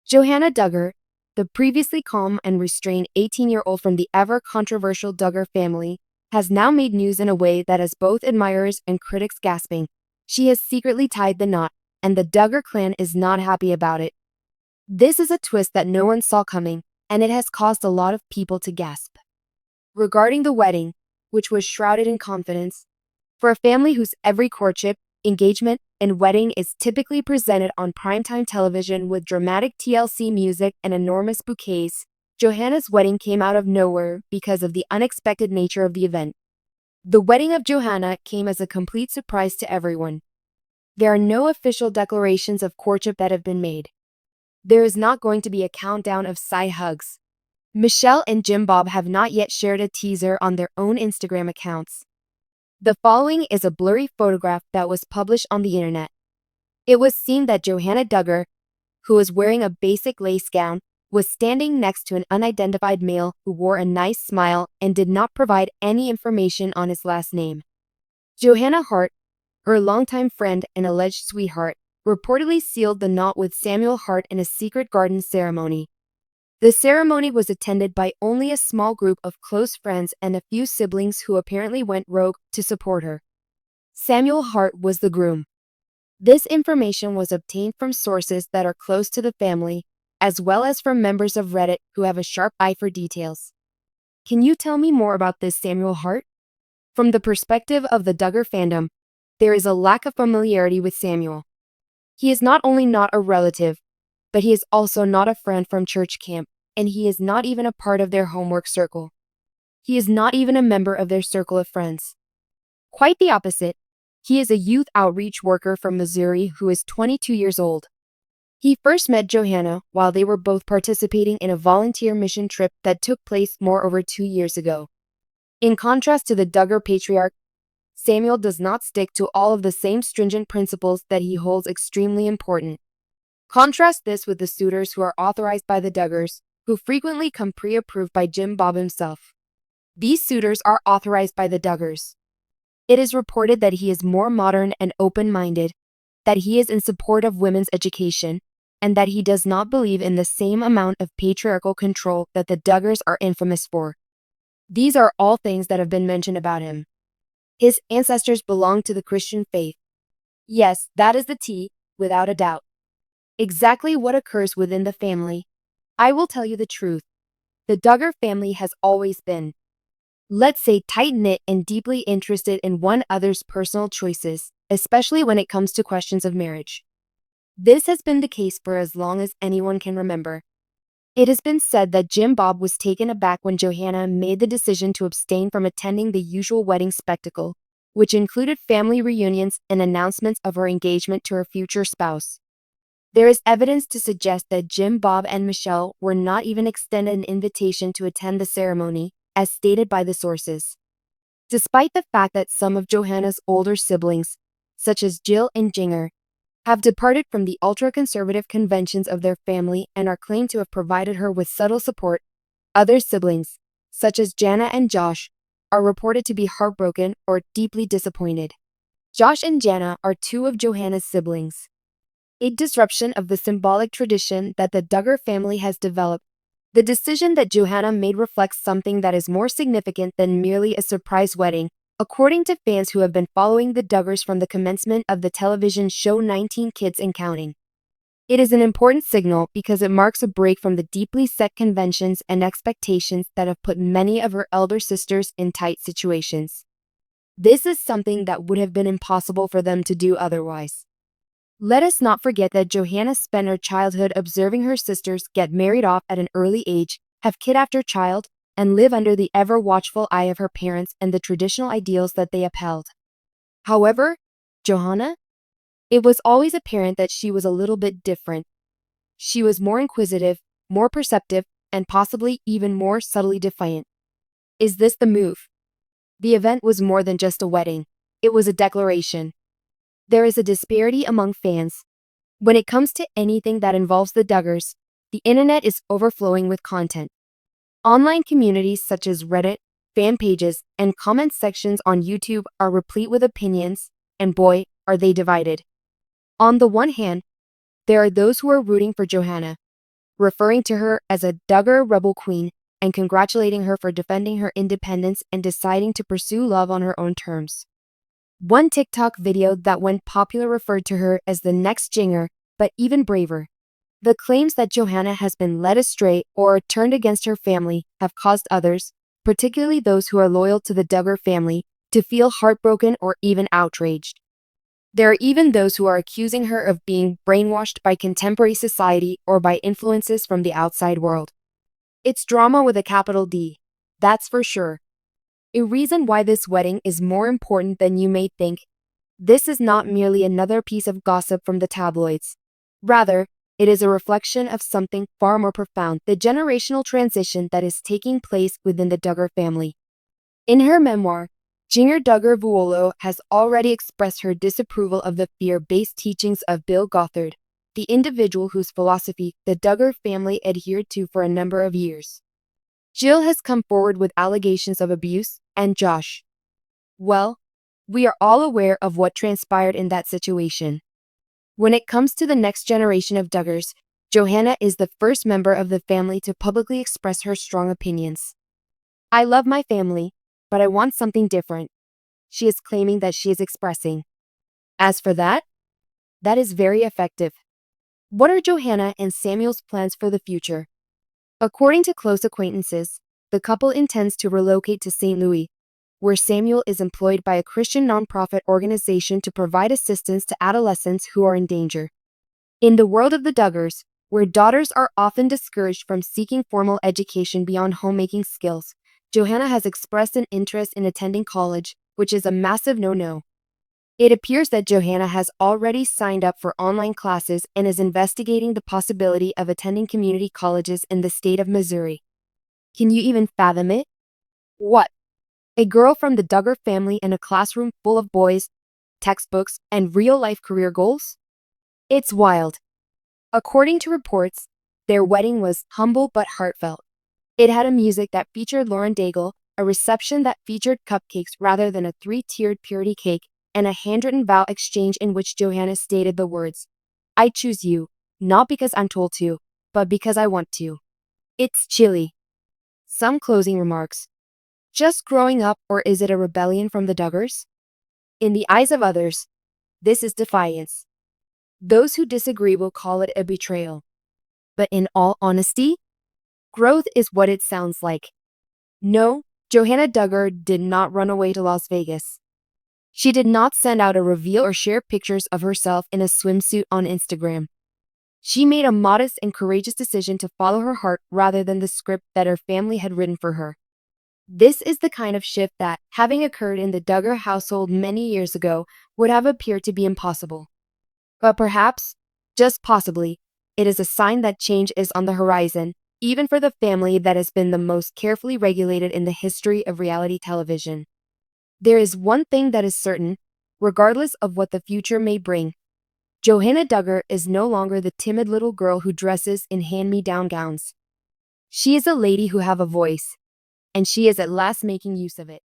Johannah Duggar, the previously calm and restrained 18-year-old from the ever-controversial Duggar family, has now made news in a way that has both admirers and critics gasping. She has secretly tied the knot, and the Duggar clan is not happy about it. This is a twist that no one saw coming, and it has caused a lot of people to gasp. Regarding the wedding, which was shrouded in confidence, for a family whose every courtship, engagement, and wedding is typically presented on primetime television with dramatic TLC music and enormous bouquets, Johannah's wedding came out of nowhere because of the unexpected nature of the event. The wedding of Johannah came as a complete surprise to everyone. There are no official declarations of courtship that have been made. There is not going to be a countdown of side hugs. Michelle and Jim Bob have not yet shared a teaser on their own Instagram accounts. The following is a blurry photograph that was published on the internet. It was seen that Johannah Duggar, who was wearing a basic lace gown, was standing next to an unidentified male who wore a nice smile and did not provide any information on his last name. Johannah Hart, her longtime friend and alleged sweetheart, reportedly sealed the knot with Samuel Hart in a secret garden ceremony. The ceremony was attended by only a small group of close friends and a few siblings who apparently went rogue to support her. Samuel Hart was the groom. This information was obtained from sources that are close to the family, as well as from members of Reddit who have a sharp eye for details. Can you tell me more about this Samuel Hart? From the perspective of the Duggar fandom, there is a lack of familiarity with Samuel. He is not only not a relative, but he is also not a friend from church camp, and he is not even a part of their homework circle. He is not even a member of their circle of friends. Quite the opposite. He is a youth outreach worker from Missouri who is 22 years old. He first met Johannah while they were both participating in a volunteer mission trip that took place more over 2 years ago. In contrast to the Duggar patriarch, Samuel does not stick to all of the same stringent principles that he holds extremely important. Contrast this with the suitors who are authorized by the Duggars, who frequently come pre-approved by Jim Bob himself. These suitors are authorized by the Duggars. It is reported that he is more modern and open-minded, that he is in support of women's education, and that he does not believe in the same amount of patriarchal control that the Duggars are infamous for. These are all things that have been mentioned about him. His ancestors belonged to the Christian faith. Yes, that is the T, without a doubt. Exactly what occurs within the family. I will tell you the truth. The Duggar family has always been, let's say, tight-knit and deeply interested in one another's personal choices, especially when it comes to questions of marriage. This has been the case for as long as anyone can remember. It has been said that Jim Bob was taken aback when Johannah made the decision to abstain from attending the usual wedding spectacle, which included family reunions and announcements of her engagement to her future spouse. There is evidence to suggest that Jim Bob and Michelle were not even extended an invitation to attend the ceremony, as stated by the sources. Despite the fact that some of Johannah's older siblings, such as Jill and Jinger, have departed from the ultra-conservative conventions of their family and are claimed to have provided her with subtle support, other siblings, such as Jana and Josh, are reported to be heartbroken or deeply disappointed. Josh and Jana are two of Johannah's siblings. A disruption of the symbolic tradition that the Duggar family has developed. The decision that Johannah made reflects something that is more significant than merely a surprise wedding, according to fans who have been following the Duggars from the commencement of the television show 19 Kids and Counting. It is an important signal because it marks a break from the deeply set conventions and expectations that have put many of her elder sisters in tight situations. This is something that would have been impossible for them to do otherwise. Let us not forget that Johannah spent her childhood observing her sisters get married off at an early age, have kid after child, and live under the ever-watchful eye of her parents and the traditional ideals that they upheld. However, Johannah? It was always apparent that she was a little bit different. She was more inquisitive, more perceptive, and possibly even more subtly defiant. Is this the move? The event was more than just a wedding. It was a declaration. There is a disparity among fans. When it comes to anything that involves the Duggars, the internet is overflowing with content. Online communities such as Reddit, fan pages, and comment sections on YouTube are replete with opinions, and boy, are they divided. On the one hand, there are those who are rooting for Johannah. referring to her as a Duggar rebel queen and congratulating her for defending her independence and deciding to pursue love on her own terms. One TikTok video that went popular referred to her as the next Jinger, but even braver. The claims that Johannah has been led astray or turned against her family have caused others, particularly those who are loyal to the Duggar family, to feel heartbroken or even outraged. There are even those who are accusing her of being brainwashed by contemporary society or by influences from the outside world. It's drama with a capital D, that's for sure. A reason why this wedding is more important than you may think. This is not merely another piece of gossip from the tabloids. Rather, it is a reflection of something far more profound, the generational transition that is taking place within the Duggar family. In her memoir, Jinger Duggar Vuolo has already expressed her disapproval of the fear-based teachings of Bill Gothard, the individual whose philosophy the Duggar family adhered to for a number of years. Jill has come forward with allegations of abuse, and Josh. Well, we are all aware of what transpired in that situation. When it comes to the next generation of Duggars, Johannah is the first member of the family to publicly express her strong opinions. I love my family, but I want something different, she is claiming that she is expressing. As for that is very effective. What are Johannah and Samuel's plans for the future? According to close acquaintances, the couple intends to relocate to St. Louis, where Samuel is employed by a Christian nonprofit organization to provide assistance to adolescents who are in danger. In the world of the Duggars, where daughters are often discouraged from seeking formal education beyond homemaking skills, Johannah has expressed an interest in attending college, which is a massive no-no. It appears that Johannah has already signed up for online classes and is investigating the possibility of attending community colleges in the state of Missouri. Can you even fathom it? What? A girl from the Duggar family in a classroom full of boys, textbooks, and real-life career goals? It's wild. According to reports, their wedding was humble but heartfelt. It had a music that featured Lauren Daigle, a reception that featured cupcakes rather than a 3-tiered purity cake, and a handwritten vow exchange in which Johannah stated the words, "I choose you, not because I'm told to, but because I want to." It's chilly. Some closing remarks. Just growing up, or is it a rebellion from the Duggars? In the eyes of others, this is defiance. Those who disagree will call it a betrayal. But in all honesty, growth is what it sounds like. No, Johannah Duggar did not run away to Las Vegas. She did not send out a reveal or share pictures of herself in a swimsuit on Instagram. She made a modest and courageous decision to follow her heart rather than the script that her family had written for her. This is the kind of shift that, having occurred in the Duggar household many years ago, would have appeared to be impossible. But perhaps, just possibly, it is a sign that change is on the horizon, even for the family that has been the most carefully regulated in the history of reality television. There is one thing that is certain, regardless of what the future may bring. Johannah Duggar is no longer the timid little girl who dresses in hand-me-down gowns. She is a lady who has a voice, and she is at last making use of it.